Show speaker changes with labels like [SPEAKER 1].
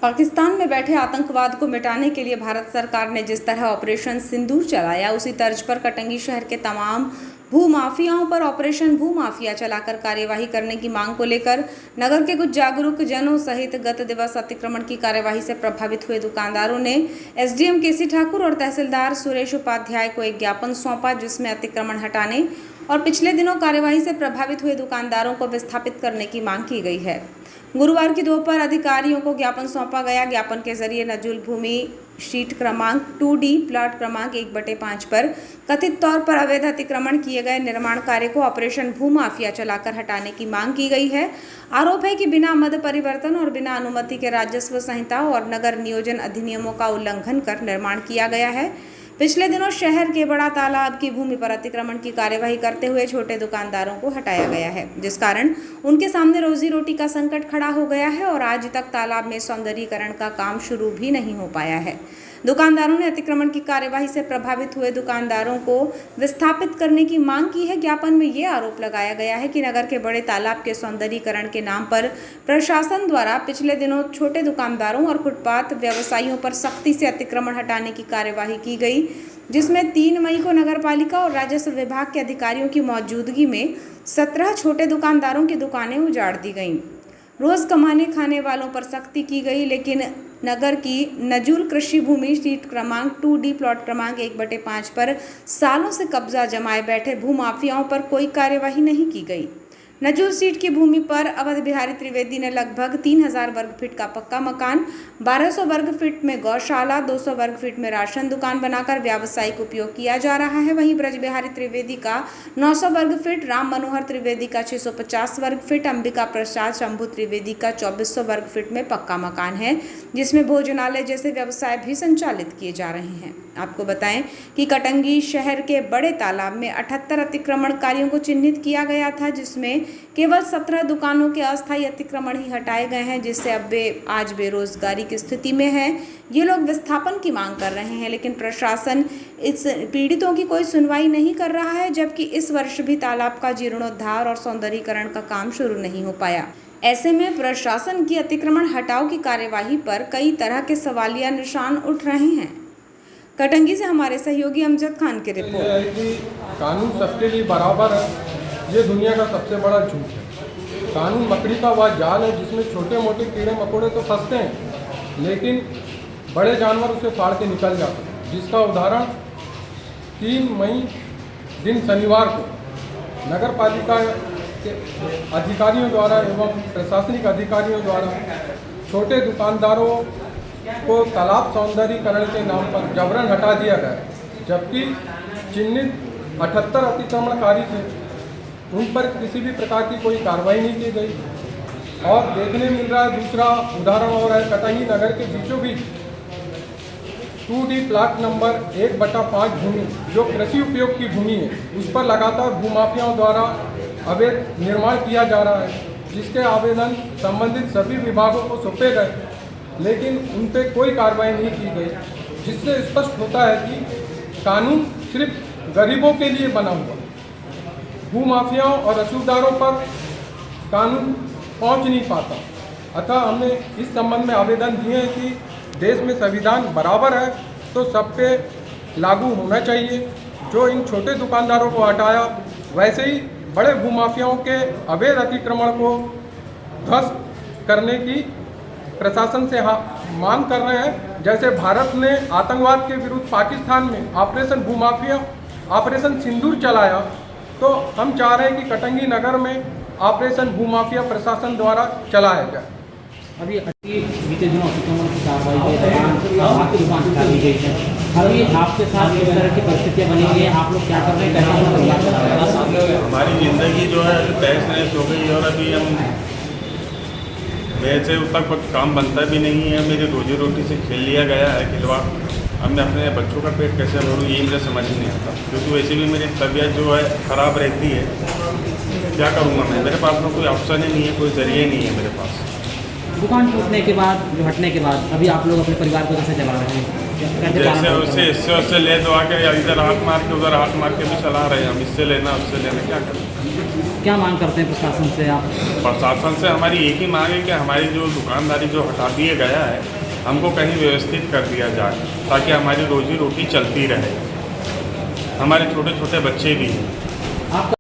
[SPEAKER 1] पाकिस्तान में बैठे आतंकवाद को मिटाने के लिए भारत सरकार ने जिस तरह ऑपरेशन सिंदूर चलाया, उसी तर्ज पर कटंगी शहर के तमाम भूमाफियाओं पर ऑपरेशन भूमाफिया चलाकर कार्यवाही करने की मांग को लेकर नगर के कुछ जागरूक जनों सहित गत दिवस अतिक्रमण की कार्यवाही से प्रभावित हुए दुकानदारों ने एसडीएम केसी ठाकुर और तहसीलदार सुरेश उपाध्याय को एक ज्ञापन सौंपा, जिसमें अतिक्रमण हटाने और पिछले दिनों कार्यवाही से प्रभावित हुए दुकानदारों को विस्थापित करने की मांग की गई है। गुरुवार की दोपहर अधिकारियों को ज्ञापन सौंपा गया। ज्ञापन के जरिए नजुल भूमि शीट क्रमांक 2D प्लाट क्रमांक 1/5 पर कथित तौर पर अवैध अतिक्रमण किए गए निर्माण कार्य को ऑपरेशन भूमाफिया चलाकर हटाने की मांग की गई है। आरोप है कि बिना मद परिवर्तन और बिना अनुमति के राजस्व संहिता और नगर नियोजन अधिनियमों का उल्लंघन कर निर्माण किया गया है। पिछले दिनों शहर के बड़ा तालाब की भूमि पर अतिक्रमण की कार्यवाही करते हुए छोटे दुकानदारों को हटाया गया है, जिस कारण उनके सामने रोजी रोटी का संकट खड़ा हो गया है और आज तक तालाब में सौंदर्यीकरण का काम शुरू भी नहीं हो पाया है। दुकानदारों ने अतिक्रमण की कार्यवाही से प्रभावित हुए दुकानदारों को विस्थापित करने की मांग की है। ज्ञापन में ये आरोप लगाया गया है कि नगर के बड़े तालाब के सौंदर्यीकरण के नाम पर प्रशासन द्वारा पिछले दिनों छोटे दुकानदारों और फुटपाथ व्यवसायियों पर सख्ती से अतिक्रमण हटाने की कार्यवाही की गई, जिसमें 3 मई को नगरपालिका और राजस्व विभाग के अधिकारियों की मौजूदगी में 17 छोटे दुकानदारों की दुकानें उजाड़ दी गईं। रोज कमाने खाने वालों पर सख्ती की गई, लेकिन नगर की नजुल कृषि भूमि शीट क्रमांक 2D प्लॉट क्रमांक 1/5 पर सालों से कब्जा जमाए बैठे भूमाफियाओं पर कोई कार्यवाही नहीं की गई। नजुल सीट की भूमि पर अवध बिहारी त्रिवेदी ने लगभग 3000 वर्ग फीट का पक्का मकान, 1200 वर्ग फीट में गौशाला, 200 वर्ग फीट में राशन दुकान बनाकर व्यावसायिक उपयोग किया जा रहा है। वहीं ब्रज बिहारी त्रिवेदी का 900 वर्ग फीट, राम मनोहर त्रिवेदी का 650 वर्ग फीट, अंबिका प्रसाद शंभू त्रिवेदी का 2400 वर्ग फीट में पक्का मकान है, जिसमें भोजनालय जैसे व्यवसाय भी संचालित किए जा रहे हैं। आपको बताएं कि कटंगी शहर के बड़े तालाब में 78 अतिक्रमणकारियों को चिन्हित किया गया था, जिसमें केवल 17 दुकानों के अस्थायी अतिक्रमण ही हटाए गए हैं, जिससे अब वे आज बेरोजगारी की स्थिति में हैं। ये लोग विस्थापन की मांग कर रहे हैं, लेकिन प्रशासन इस पीड़ितों की कोई सुनवाई नहीं कर रहा है, जबकि इस वर्ष भी तालाब का जीर्णोद्धार और सौंदर्यीकरण का काम शुरू नहीं हो पाया। ऐसे में प्रशासन की अतिक्रमण हटाओ की कार्यवाही पर कई तरह के सवालिया निशान उठ रहे हैं। कटंगी से हमारे सहयोगी अमजद खान की रिपोर्ट।
[SPEAKER 2] कानून सबके लिए बराबर है, ये दुनिया का सबसे बड़ा झूठ है। कानून मकड़ी का वह जाल है जिसमें छोटे मोटे कीड़े मकोड़े तो फंसते हैं, लेकिन बड़े जानवर उसे फाड़ के निकल जाते हैं। जिसका उदाहरण 3 मई दिन शनिवार को नगर पालिका के अधिकारियों द्वारा एवं प्रशासनिक अधिकारियों द्वारा छोटे दुकानदारों को तालाब सौंदर्यीकरण के नाम पर जबरन हटा दिया गया, जबकि चिन्हित 78 अतिक्रमणकारी थे, उन पर किसी भी प्रकार की कोई कार्रवाई नहीं की गई। और देखने मिल रहा है दूसरा उदाहरण और है कटंगी नगर के बीचों बीच 2D प्लाट नंबर 1/5 भूमि जो कृषि उपयोग की भूमि है, उस पर लगातार भूमाफियाओं द्वारा अवैध निर्माण किया जा रहा है, जिसके आवेदन संबंधित सभी विभागों को सौंपे गए, लेकिन उन पर कोई कार्रवाई नहीं की गई, जिससे स्पष्ट होता है कि कानून सिर्फ गरीबों के लिए बना हुआ। भूमाफियाओं और रसूखदारों पर कानून पहुंच नहीं पाता। अतः हमने इस संबंध में आवेदन दिए हैं कि देश में संविधान बराबर है तो सब पे लागू होना चाहिए। जो इन छोटे दुकानदारों को हटाया, वैसे ही बड़े भूमाफियाओं के अवैध अतिक्रमण को ध्वस्त करने की प्रशासन से मांग कर रहे हैं। जैसे भारत ने आतंकवाद के विरुद्ध पाकिस्तान में ऑपरेशन भूमाफिया, ऑपरेशन सिंदूर चलाया, तो हम चाह रहे हैं कि कटंगी नगर में ऑपरेशन भूमाफिया प्रशासन द्वारा चलाया जाए।
[SPEAKER 3] अभी बीते दिनों अतिक्रमण की कार्रवाई के दौरान आपकी दुकान हटा दी गई है। अभी आपके साथ इस तरह की परिस्थितियाँ बनी हुई है, आप लोग क्या कर रहे हैं, कैसे?
[SPEAKER 4] हमारी ज़िंदगी जो है तहस नहस हो गई और अभी हम वैसे तक कुछ काम बनता भी नहीं है। मेरी रोजी रोटी से खेल लिया गया है खिलवाड़। अब मैं अपने बच्चों का पेट कैसे भरूँ, ये मुझे समझ नहीं आता, क्योंकि वैसे भी मेरी तबीयत जो है ख़राब रहती है। क्या करूँगा मैं, मेरे पास में कोई ऑप्शन ही नहीं है, कोई ज़रिए नहीं है मेरे पास।
[SPEAKER 3] दुकान टूटने के बाद, जो हटने के बाद, अभी आप लोग अपने परिवार को कैसे चला रहे हैं? कैसे
[SPEAKER 4] जैसे
[SPEAKER 3] पालन
[SPEAKER 4] उससे इससे उससे ले दो आके या इधर हाथ मार के उधर हाथ मार के भी चला रहे हैं हम, इससे लेना उससे लेना, क्या करें।
[SPEAKER 3] क्या मांग करते हैं प्रशासन से आप?
[SPEAKER 4] प्रशासन से हमारी एक ही मांग है कि हमारी जो दुकानदारी जो हटा दिया गया है, हमको कहीं व्यवस्थित कर दिया जाए ताकि हमारी रोजी रोटी चलती रहे। हमारे छोटे छोटे बच्चे भी हैं।
[SPEAKER 3] आप